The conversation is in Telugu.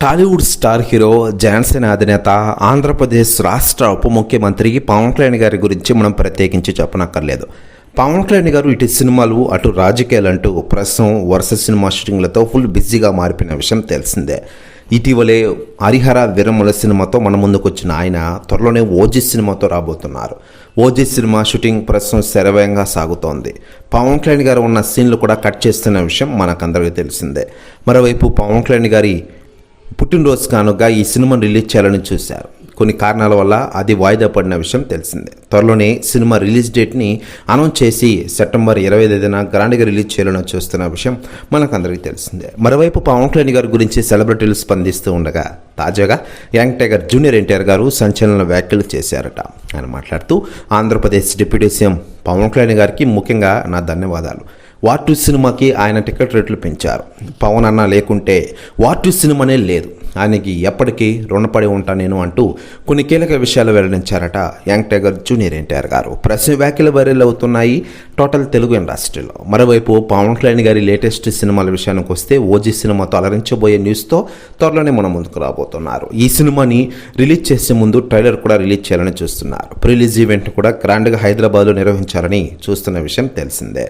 టాలీవుడ్ స్టార్ హీరో జనసేన అధినేత ఆంధ్రప్రదేశ్ రాష్ట్ర ఉప ముఖ్యమంత్రి పవన్ కళ్యాణ్ గారి గురించి మనం ప్రత్యేకించి చెప్పనక్కర్లేదు. పవన్ కళ్యాణ్ గారు ఇటు సినిమాలు అటు రాజకీయాలు అంటూ ప్రస్తుతం వరుస సినిమా షూటింగ్లతో ఫుల్ బిజీగా మారిపోయిన విషయం తెలిసిందే. ఇటీవలే హరిహర విరమల సినిమాతో మన ముందుకు వచ్చిన ఆయన త్వరలోనే ఓజీ సినిమాతో రాబోతున్నారు. ఓజీ సినిమా షూటింగ్ ప్రస్తుతం శరవేగంగా సాగుతోంది. పవన్ కళ్యాణ్ గారు ఉన్న సీన్లు కూడా కట్ చేస్తున్న విషయం మనకందరికీ తెలిసిందే. మరోవైపు పవన్ కళ్యాణ్ గారి పుట్టినరోజు కానుక ఈ సినిమాను రిలీజ్ చేయాలని చూశారు. కొన్ని కారణాల వల్ల అది వాయిదా పడిన విషయం తెలిసిందే. త్వరలోనే సినిమా రిలీజ్ డేట్ని అనౌన్స్ చేసి సెప్టెంబర్ 25న గ్రాండ్గా రిలీజ్ చేయాలని చూస్తున్న విషయం మనకందరికీ తెలిసిందే. మరోవైపు పవన్ కళ్యాణ్ గారి గురించి సెలబ్రిటీలు స్పందిస్తూ ఉండగా తాజాగా యంగ్ టైగర్ జూనియర్ ఎన్టీఆర్ గారు సంచలన వ్యాఖ్యలు చేశారట. ఆయన మాట్లాడుతూ ఆంధ్రప్రదేశ్ డిప్యూటీ సీఎం పవన్ కళ్యాణ్ గారికి ముఖ్యంగా నా ధన్యవాదాలు. వార్ 2 సినిమాకి ఆయన టికెట్ రేట్లు పెంచారు. పవన్ అన్న లేకుంటే వార్ 2 సినిమానే లేదు. ఆయనకి ఎప్పటికీ రుణపడి ఉంటా నేను అంటూ కొన్ని కీలక విషయాలు వెల్లడించారట యంగ్ టైగర్ జూనియర్ ఎన్టీఆర్ గారు. ప్రస్తుత వ్యాఖ్యలు వైరల్ అవుతున్నాయి టోటల్ తెలుగు ఇండస్ట్రీలో. మరోవైపు పవన్ కళ్యాణ్ గారి లేటెస్ట్ సినిమాల విషయానికి వస్తే ఓజీ సినిమాతో అలరించబోయే న్యూస్తో త్వరలోనే మన ముందుకు రాబోతున్నారు. ఈ సినిమాని రిలీజ్ చేసే ముందు ట్రైలర్ కూడా రిలీజ్ చేయాలని చూస్తున్నారు. ప్రీ రిలీజ్ ఈవెంట్ కూడా గ్రాండ్గా హైదరాబాద్లో నిర్వహించాలని చూస్తున్న విషయం తెలిసిందే.